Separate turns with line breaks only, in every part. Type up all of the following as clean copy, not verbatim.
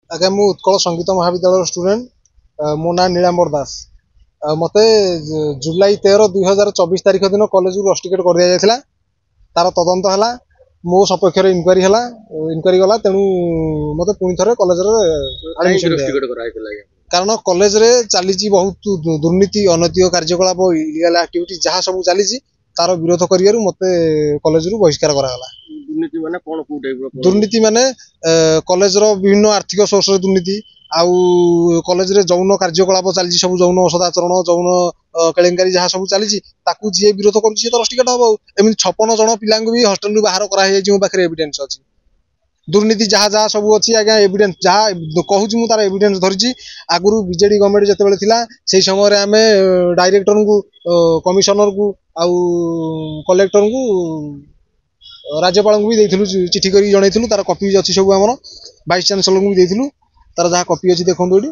आज्ञा मु उत्कल संगीत महाविद्यालय स्टूडेंट मो ना नीलांबर दास मते जुलाई 13/2024 तारीख दिन कॉलेज रु रस्टिकेट कर दिया जायथिला तार तदंत हला मो सपक्ष रे इंक्वारी गला तेणु मते पुनी थरे कॉलेज रे एडमिशन
रस्टिकेट कराइतला
कारण कॉलेज रे चलीची बहुत दुर्नीति अनैतिक कार्यकलाप इलीगल एक्टिविटी जहाँ सब चलीची तार विरोध करियारु मते कॉलेज रु बहिष्कार करा गला। दुर्नीति माने कॉलेज रो विभिन्न आर्थिक सोर्स रे दुर्नीति आउ कॉलेज रे जौन कार्यकलाप चली सब जौन सदाचरण जौन केलेंकारी जहाँ सब चली ताकू जी विरोध करुच्ची तो रस्टिकेट हम एमती 56 जन पिला भी हॉस्टल रु बाहर करा पाखे एविडेंस अच्छी दुर्नीति जहाँ जहाँ सब अच्छी आज्ञा एविडेंस जहाँ कहूँ मुझे तार एविडेंस धरी आगुरी बीजेडी गवर्नमेंट जिते थिला से समय आम डायरेक्टर को कमिशनर को आउ कलेक्टर को राज्यपाल को भी देथिलु चिठी करी जणैथिलु तार कॉपी अच्छी सब आमर वाइस चांसलर को भी देथिलु तार जहाँ कॉपी अच्छी देखो ये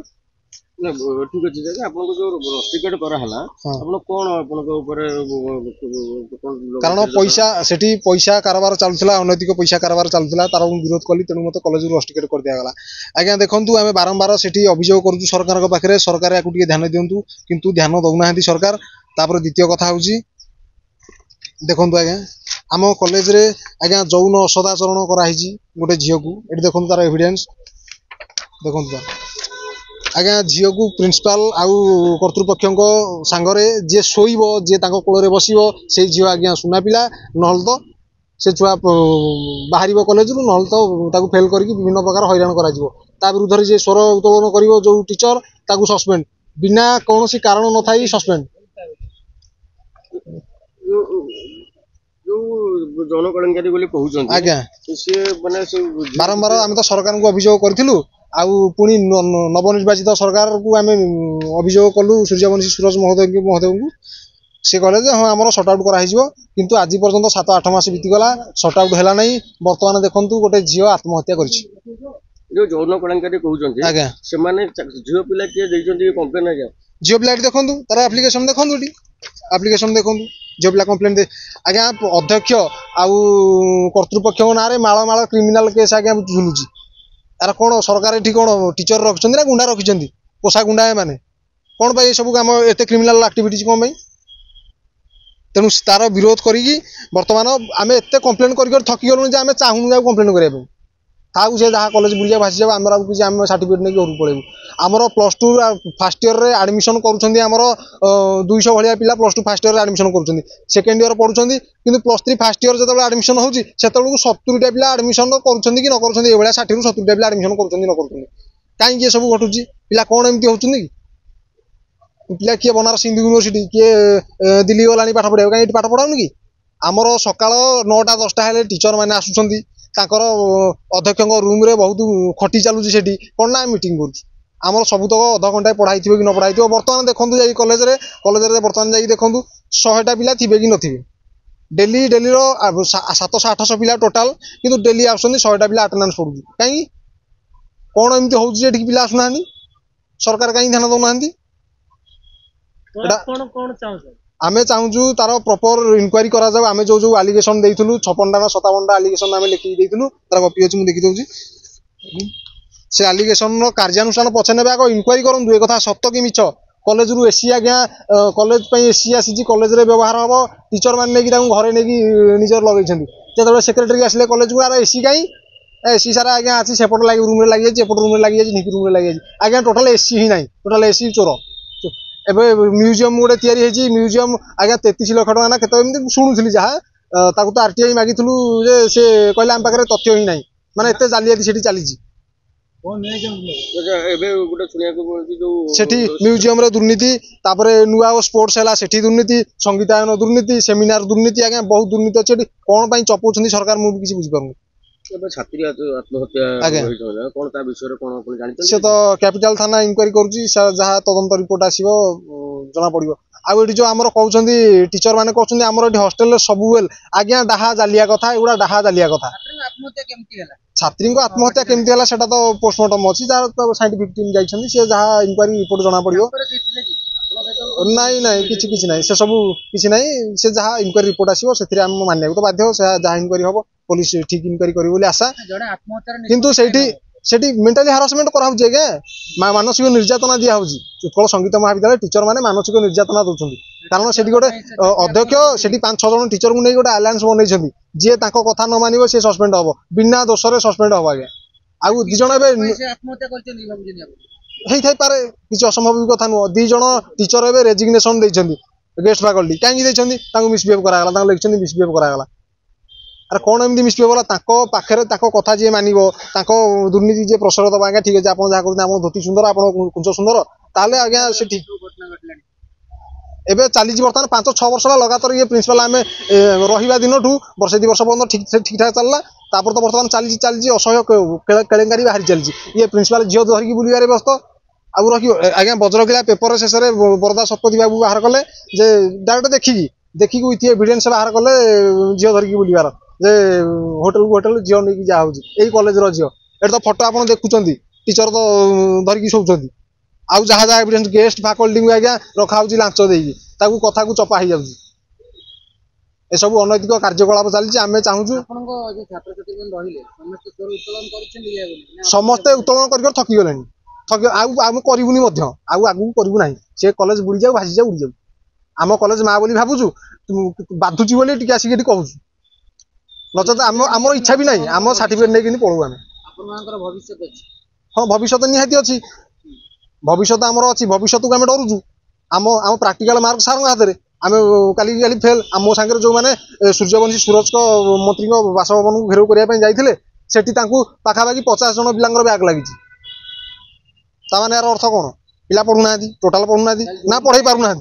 ठीक अच्छे जगह आपन जो रस्टिकेट करा हला आपन कोन आपन को ऊपर
कारण पैसा कारोबार चलुला अनैतिक पैसा कारोबार चलुला तार विरोध कली तेणु मत कॉलेज रस्टिकेट कर दिया गला। आज्ञा देखंतु आमे बारंबार सेठी अभियोग करूछु सरकार के पाखरे सरकार याकु टिके ध्यान दियंतु किंतु ध्यान दउनाहंती सरकार। तापर द्वितीय कथा होउची देखंतु आज्ञा आम कॉलेज रे आज्ञा जौन असदाचरण कराई गोटे झील को ये देखो तार एविडेंस देखो आज्ञा झील को प्रिंसिपाल आउ कर्तृपक्ष सांगरे जे शोब जे कोल बस से झील आज्ञा सुना पिला ना तो से छुआ बाहर कॉलेज रु ना तो फेल करके विभिन्न प्रकार हैरान करा विरुद्ध जे स्वर उत्तोलन कर जो टीचर ताकू सस्पेंड बिना कौन सी कारण न था सस्पेंड
जन कलंकारी बोली कहउछन
आज्ञा
से माने
बारंबार आम तो सरकार को अभियोग करथिलु आउ पुणी नवनिर्वाचित सरकार को आम अभियोग कलु सूर्यवंशी सूरज महोदय को सी कहले हाँ आम सर्ट आउट कराई किंतु आज पर्यंत 7-8 मास बीतीगला सर्ट आउट है ना बर्तमान देखु गोटे झील आत्महत्या कर
जो जौन कलंकारी कहउछन
आज्ञा
से माने झील पिला के देइछन कंप्लेन आज्ञा
झील पिला देखु तार एप्लिकेशन देखु एप्लिकेशन देखु झील पिला कंप्लेन दे आज्ञा अध्यक्ष आउ कर्तृपक्ष ना माल क्रिमिनाल केस आज्ञा झुलुची यार कौन सरकार ये कौन टीचर रखिंट ना गुंडा रखिंट पोषा गुंडा मैंने कौन पाई सब आम एत क्रिमिनाल आक्टिविटीज कौन पाई तेणु तार विरोध करी बर्तमान आम एत कंप्लेन कर थकी गलु आम चाहूँ कंप्लेन करने था से जहाँ कॉलेज बुझा भासी जाए आम किसी आम सर्टिफिकेट नहीं घर पड़ेबू आमर +2 फास्ट इयर आडमिशन कर 200 भाया पिला +2 फास्ट इयर आडमिशन कर सेकेंड इयर पढ़ुं कि +3 फास्ट इयर जो आडमिशन होती 70टा पिला आडमिशन कर 60 ରୁ 70टा पिला आडमिशन कर कहीं सब घटू पिला कौन एमती होती कि पिला किए बनारस हिंदू यूनिवर्सिटी किए दिल्ली गला पाठ पढ़ा कहीं पाठ पढ़ाऊन कि आमर सका 9टा 10टा हेल्ले टीचर मैंने आसुँच अध्यक्ष रूम रे बहुत खटी चलुची से कौन ना मीटिंग कर सब तक अध घंटा पढ़ाई कि न पढ़ाई बर्तमान देखो जा कॉलेज बर्तमान जा देखो 100टा पिला थे कि नथिबे डेली डेली 700-800 पिला टोटाल किंतु डेली आसुँच 100टा पिला अटेंडेंस पड़ू कहीं कौन एमती होउची पिला आसुना सरकार कहीं ध्यान दौना आमे चाहूँ तार प्रॉपर इंक्वायरी करा जाऊ आमे जो एलिगेशन देइथुलु 56टा ना 57टा एलिगेशन आमे लिखि देइथुलु तार कॉपी अछि मु देखि दउची से एलिगेशन रो कार्यानुष्ठान पछे नेबे आको इंक्वायरी करन दुए कथा सत्य कि मिछ कॉलेज रु एसी आज्ञा कॉलेज पई एसी आसी कॉलेज रे व्यवहार हबो टीचर मान नेकी ताऊ घरे नेकी निजर लगै छथि जेतबे सेक्रेटरी आसले कॉलेज को आर एसी काई एसी सारा आज्ञा अछि सेपट लागि रूम रे लागि अछि एपट रूम रे लागि अछि निकी रूम रे लागि अछि आज्ञा टोटल एसी ही नाही टोटल एसी चोर एबे म्यूजियम गोटे तैयारी हेची म्यूजियम आज्ञा 33 लाख टका ना केते एमती शुणुथली जहाँ ताकू तो आरटीआई मागिथुलु जे से कहले आम पाखरे तथ्य ही नाही माने एते जालियाती सेठी चलीची
एबे गोटे सुनिया को बोलती जो
सेठी म्यूजियम रे दुर्नीति तापरे नुआ स्पोर्ट्स हैला सेठी दुर्नीति संगीतायन दुर्नीति सेमिनार दुर्नीति आज्ञा बहुत दुर्नीति अछि कोन पई चपौछन्ती सरकार मु किछि बुझि पारुनी
छात्री आत्महत्या कौन ता विषय रे कोन कोन जानि
से तो कैपिटल थाना इंक्वायरी करूची जहाँ तदंत रिपोर्ट आसीबो जना पड़िबो आ एठी जो हमर कहउछन्ती टीचर माने कहउछन्ती हमर एठी हॉस्टल रे सब वेल आज्ञा डाहा जालिया कथा एगुडा डाहा जालिया कथा छात्री को आत्महत्या केमती हला सेटा तो पोस्टमार्टम अछि जा तो साइंटिफिक टीम जाइछन्ती से जहाँ इंक्वायरी रिपोर्ट जना पड़िबो नहीं नहीं किछि किछि नहीं से सब किछि नहीं से जहाँ इंक्वायरी रिपोर्ट आसीबो सेथिरे हम मानिया तो बाध्य से जहाँ इंक्वायरी हबो पुलिस ठीक इंक्वायरी करी बोली आशा किंतु सेठी सेठी मेंटाली हारासमेंट करा होउची आज्ञा मानसिक निर्यातना दिया होउची उत्कल संगीत महाविद्यालय टीचर माने मानसिक निर्यातना दउछंती कारण सेठी गोटे अध्यक्ष सेठी 5-6 जन टीचर को नै गोटे अलायंस बनैछंती जे ताको कथा न मानिबो से सस्पेंड हबो बिना दोष रे सस्पेंड हबो आज्ञा आउ दि जण एबे
आत्महत्या करछन भाबुछन आप
हेई थाई पारे किछ असंभव कथा न दि जण टीचर एबे रेजिग्नेशन दैछंती गेस्ट फैकल्टी काहे दैछंती ताको मिसबिहेव करा गला ताको लेखछंती मिसबिहेव करा गला अरे कौन एमती मिसबिहेव होला ताको पाखरे ताको कथा जे मानिबो ताको दुर्नीति जे प्रसर दबा आज्ञा ठीक अछि आपण जा करते आपण धोती सुंदर आपण कुंज सुंदर ताले आज्ञा से ठीक एबे चालीजी बर्तमान 5-6 वर्ष लगातार ये प्रिंसिपल आमे रहिबा दिनठू वर्ष 2 वर्ष पर्यंत ठीक ठाक चलला तापर तो बर्तमान चालीजी असह्य केलेंकारी बाहरी चलजी ये प्रिंसिपल जियो धरिकी बुलिबारे व्यस्त आउ रखी आज्ञा वज्रकिला पेपर शेष में बरदा शतपथी बाबू बाहर कले जे डायरेक्ट देखिकी विथ एविडेंस बाहर कले झील धरिकी बुलिबार जे होटेल झील नहीं जा यही कॉलेज झील एट तो फोटो आप देखुं टीचर तो धरिकी शोचुंट आउ जहाँ जहाँ एविडेंस गेस्ट फैकल्टी को आज्ञा रखा लांच देकी कथा को चपा हो जाऊँ ए सब अनैतिक कार्यकलाप चलती आम चाहूँ समस्ते उत्तोलन कर थकीगले आम करूनी आगू करूँ ना सी कॉलेज बुड़ी जाऊ भासी जाऊ उड़ी जाऊ आम कॉलेज माँ बोली भावुँ बाधुची बोली टी आसिक कहूँ नचेत आमर इच्छा भी ना आम सर्टिफिकेट नहीं पलू आम हाँ भविष्य निहाती अच्छी भविष्य आमर अच्छी भविष्य को आम डरुचु आम आम प्राक्टिकल मार्क सार हाथ में आम काली फेल आम सागर जो मैंने सूर्यवंशी सूरज मंत्री बासभवन को घेराव करने जाते सेठी पाखापाखि 50 जन पिला बैग लगी ताने यार अर्थ कौन पिला पढ़ुना टोटाल पढ़ुना ना पढ़े पारना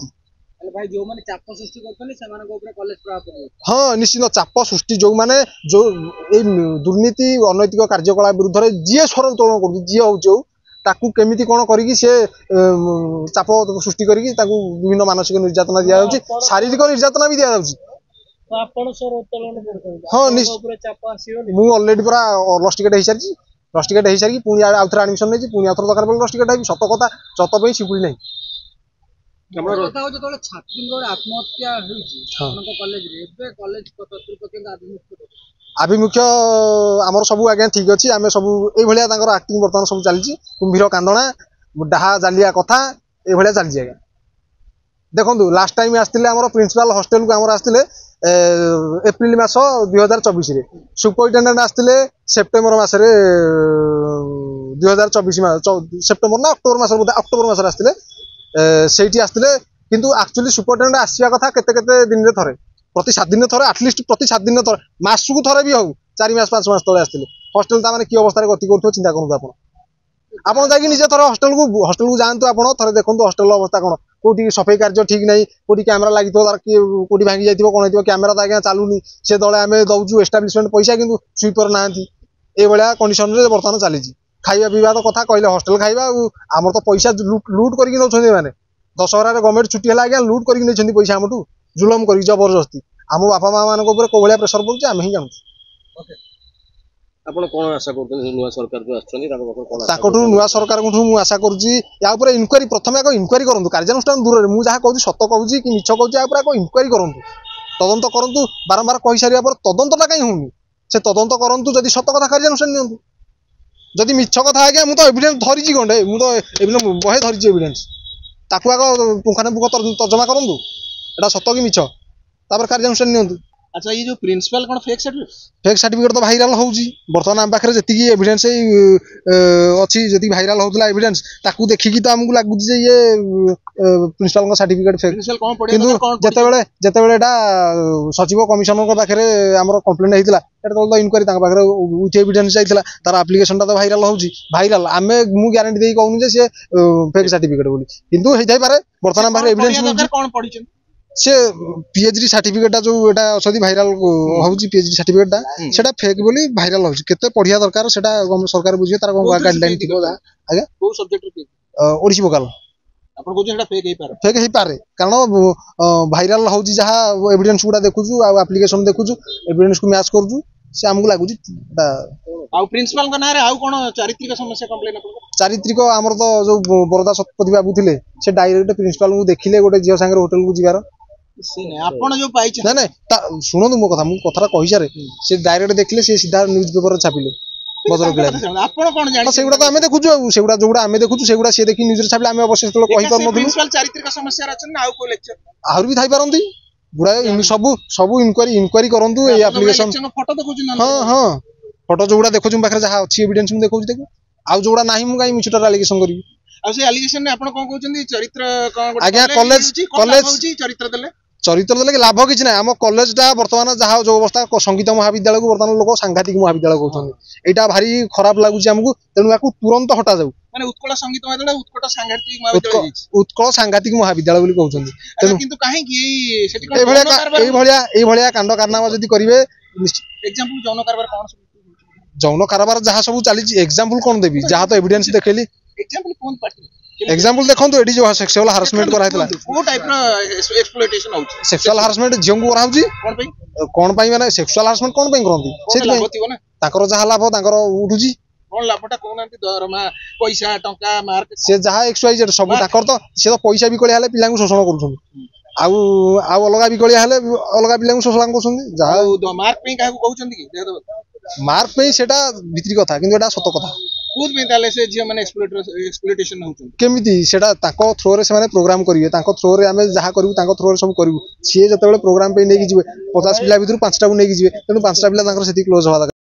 हाँ निश्चित चाप सृष्टि जो मैंने जो दुर्नीति अनैतिक कार्यकलाप विरुद्ध जी स्वर उत्तोलन कर जी हूँ ताकू केमिति कौन करी से चाप सृष्टि करी विभिन्न मानसिक निर्यातना दि जाउछि शारीरिक निर्यातना भी दि जाउछि हाँ मु ऑलरेडी पूरा लॉस टिकेट हो सारी पुणी आउ थे एडमिशन नहीं पुणी आउ थे दरकार पड़े लॉस टिकेट है सत कथा सत पे सिकुड़ी नहीं आभिमुख्य आमर सब आज्ञा ठीक अच्छी आम सब ये आक्टिंग बर्तमान सब चलती कुंभीर कांदना डाहा जालिया कथा ये चलती आज्ञा देखो लास्ट टाइम आसते आम प्रिंसिपल हॉस्टेल को आम आसते एप्रिल मास 2024 सुपरिटेडेंट आसते सेप्टेम्बर मसरे 2024 सेप्टेम्बर ना अक्टोबर मस अक्टोबर मस आसते आसते किंतु एक्चुअली सुपरिटेडेंट आसवा कथा केते दिन रे थरे प्रति 7 दिन थरे एटलिस्ट प्रति 7 दिन थरे मासकू थरे भी हूँ 4 मास 5 मास तले आसते हॉस्टेल ताने कि अवस्था गति कर चिंता करूँ आपड़ जाकि निजे थोड़ा हॉस्टेल को जातु आप थे देखो हॉस्टेल अवस्था कौन कौटी सफाई कार्य ठीक नहीं कौटी कैमेरा लगी कौटी भांगी जाइए कौन हो कैमेरा तो आज्ञा चलूनी से दले आम दौचु एस्टाब्लिशमेंट पैसा कि स्वीपर ना ये कंडीशन बर्तमान चली खाଇବା पीवा तो कथा कहले हॉस्टेल खाଇବା आमर तो पैसा लुट करके नौछंती माने दशहरा गवर्नमेंट छुट्टी है आज्ञा लुट करके नहीं पैसा आमठू जुलम कर जबरदस्ती आम बापा माँ मान कौ भाया प्रेसर पड़े आम ही जानू
आपण कोन आशा करते नुआ सरकार जो आछनी
ताकटू नुआ सरकार को मु आशा करूची या ऊपर इनक्वारी प्रथम एक इनक्वारी करंतु कार्यानुष्ठान दूर मु जहा कहूची सत कहूची कि मिछ कहूची या ऊपर एक इनक्वारी करंतु तदंत करंतु बारंबार कहि सारिया पर तदंतटा काई होउनी से तदंत करंतु जदि सत कथा कार्यानुष्ठान नियंतु जदि मिछ कथा आज्ञा मु तो एविडेंस धरिची गंडे मु तो एविडेंस बहे धरिची एविडेंस ताकू आग पुंखाने पुख तर्जमा करंतु एटा सत कि मिछ तापर कार्यानुष्ठान नियंतु
अच्छा ये जो प्रिंसिपल कोन फेक
सर्टिफिकेट तो भाइराल होउची बर्तमान आम पाखरे जति एविडेंस अच्छी जति भाइराल होतला एविडेंस ताकू देखिकी तो हमकु लागुची जे ये प्रिंसिपल को सर्टिफिकेट फेक किंतु जेतेबेले एटा सचिव कमिशनर को पाखरे हमर कंप्लेंट हेतिला एटा तो इनक्वारी तांका पाखरे विथ एविडेंस जाइतिला तार एप्लीकेशन ता तो भाइराल होउची भाइराल आमे मु ग्यारंटी देई कहूनी जे से फेक सर्टिफिकेट बोली किंतु हेइ थाइ पारे बर्तमान पाखरे एविडेंस
कोन पढिछन
से पीएचडी सर्टिफिकेट जो एटा असदी भाइराल होउची पीएचडी सर्टिफिकेट सेटा फेक बोली भाइराल होउची केते पढिया दरकार सेटा सरकार बुझिए तार कोन गाइडलाइन थिबो आगे
को सब्जेक्ट पे
ओडिसी वोकल
आपण को जेटा फेक
हेइ पारे कारण भाइराल होउची जहा एविडेंस गुडा देखुछु आ एप्लीकेशन देखुछु एविडेंस को मैच करूछु से हमकु लागुची
आ प्रिंसिपल का नारे आउ कोन चारित्रिक समस्या कंप्लेन आपण
चारित्रिक हमर तो जो बरदा शतपथी बाबू थिले से डायरेक्ट प्रिंसिपल को देखिले गोटे जियो संगे होटल को जिवार
आपण जो पाइछ
ना शुणु मो कथा मु कथा कहि सारे से डायरेक्ट देखले से सीधा न्यूज पेपर छापिले ବଜର କିଳା
ଆପଣ କଣ ଜାଣିଛନ୍ତି
ସେଗୁଡା ତ ଆମେ ଦେଖୁଛୁ ଆଉ ସେଗୁଡା ଯୋଉଗୁଡା ଆମେ ଦେଖୁଛୁ ସେଗୁଡା ସିଏ ଦେଖି ନ୍ୟୁଜରେ ଛାଡିଲେ ଆମେ ଅବଶ୍ୟ ସେତେବେଳେ କହିପାରୁନଥିଲୁ
ପ୍ରିନ୍ସିପାଲ ଚାରିତ୍ରିକ ସମସ୍ୟାରେ ଅଛନ୍ତି ନା ଆଉ କୋଉ ଲେକ୍ଚର
ଆହୁରି ବି ଥାଇପାରନ୍ତି ଗୁଡାଏ ସବୁ ଇନକ୍ୱାରି କରନ୍ତୁ ଏଇ ଆପ୍ଲିକେସନ
ଫଟୋ ଦେଖୁଛନ୍ତି
ହଁ ହଁ ଫଟୋ ଯୋଉଗୁଡା ଦେଖୁଛୁ ମୋ ପାଖରେ ଯାହା ଅଛି ଏଭିଡେନ୍ସ ମୁଁ ଦେଖୁଛି ତାକୁ ଆଉ ଯୋଉଗୁଡା ନାହିଁ ମୁଁ କାହିଁ ମିଛଟାରେ ଆଲିଗେସନ କରିବି
ଆଉ ସେ ଆଲିଗେସନ ରେ ଆପଣ କଣ କହୁଛନ୍ତି ଚରିତ୍ର କଣ ଗୋଟେ
ଆଜ୍ଞା,
କଲେ,
କଲେଜ-
ମିଳୁଛି? କଣ
କଲେଜ-
ଲାଭ ହଉଛି ଚରିତ୍ର ଦେଲେ
ଚରିତ୍ର ଦେଲେ କି ଲାଭ କିଛି ନାହିଁ ଆମ କଲେଜଟା ବର୍ତ୍ତମାନ ଯାହା ଯୋଉ ଅବସ୍ଥା ସଙ୍ଗୀତ ମହାବିଦ୍ୟାଳୟକୁ ବର୍ତ୍ତମାନ ଲୋକ ସାଂଘାତିକ ମହାବିଦ୍ୟାଳୟ କହୁଛନ୍ତି ଏଇଟା ଭାରି ଖରାପ ଲାଗୁଛି ଆମକୁ ତେଣୁ ୟାକୁ ତୁରନ୍ତ ହଟାଯାଉ
ମାନେ ଉତ୍କଳ ସଙ୍ଗୀତ ମହାବିଦ୍ୟାଳୟ ଉତ୍କଟ ସାଂଘାତିକ ମହାବିଦ୍ୟାଳୟ ହେଇଛି
ଉତ୍କଳ ସାଂଘାତିକ ମହାବିଦ୍ୟାଳୟ ବୋଲି କହୁଛନ୍ତି ତେଣୁ
କିନ୍ତୁ କାହିଁକି ଏଇ ସେଠି କଣ ଯୌନ କାରବାର
ଏଇଭଳିଆ କାଣ୍ଡ କାରନାମା ଯଦି କରିବେ
ଏକ୍ସାମ୍ପଲ ଯୌନ କାରବାର କଣ ସବୁ
ଯୌନ କାରବାର ଯାହା ସବୁ ଚାଲିଛି ଏକ୍ସାମ୍ପଲ କଣ ଦେବି ଯାହା ତ ଏଭିଡେନ୍ସ ଦେଖେଇଲି
ଏକ୍ସାମ୍ପଲ କୋନ ପାର୍ଟି
ଏକ୍ସାମ୍ପଲ ଦେଖନ୍ତୁ ଏଠି ଯୋଉ ସେକ୍ସୁଆଲ ହାରାସମେଣ୍ଟ କରାହେଇଥିଲା
କୋଉ ଟାଇପ ର ଏକ୍ସପ୍ଲୋଇଟେସନ ହଉଛି
ସେକ୍ସୁଆଲ ହାରାସମେଣ୍ଟ ଝିଅଙ୍କୁ କରାହଉଛି କଣ ପାଇଁ ମାନେ ସେକ୍ସୁଆଲ ହାରାସମେଣ୍ଟ କଣ ପାଇଁ କରନ୍ତି ସେଥିପାଇଁ
ଲାଭ ଥିବ ନା
ତାଙ୍କର ଯାହା ଲାଭ ତାଙ୍କର ଉଠୁଛି
କଣ ଲାଭଟା କହୁନାହାନ୍ତି ଦରମା ପଇସା ଟଙ୍କା ମାର୍କ
ସେ ଯାହା XYZ ସବୁ ତାଙ୍କର ତ ସେ ତ ପଇସା ବିକଳିଆ ହେଲେ ପିଲାଙ୍କୁ ଶୋଷଣ କରୁଛନ୍ତି ଆଉ ଅଲଗା ବିକଳିଆ ହେଲେ ଅଲଗା ପିଲାଙ୍କୁ ଶୋଷଣ କରୁଛନ୍ତି ଯାହା
ମାର୍କ ପାଇଁ କାହାକୁ କହୁଛନ୍ତି କି
ମାର୍କ ପାଇଁ ସେଟା ଭିତରି କଥା କିନ୍ତୁ ଏଟା ସତ କଥା
କୋଉଥିପାଇଁ ତାହେଲେ ସେ ଝିଅ ମାନେ ଏକ୍ସପ୍ଲୋଇଟେସନ ହଉଛନ୍ତି
କେମିତି ସେଟା ତାଙ୍କ ଥ୍ରୋରେ ସେମାନେ ପ୍ରୋଗ୍ରାମ କରିବେ ତାଙ୍କ ଥ୍ରୋରେ ଆମେ ଯାହା କରିବୁ ତାଙ୍କ ଥ୍ରୋରେ ସବୁ କରିବୁ ସିଏ ଯେତେବେଳେ ପ୍ରୋଗ୍ରାମ ପାଇଁ ନେଇକି ଯିବେ 50 ପିଲା ଭିତରୁ 5ଟାକୁ ନେଇକି ଯିବେ ତେଣୁ 5ଟା ପିଲା ତାଙ୍କର ସେତିକି କ୍ଲୋଜ ହବା ଦରକାର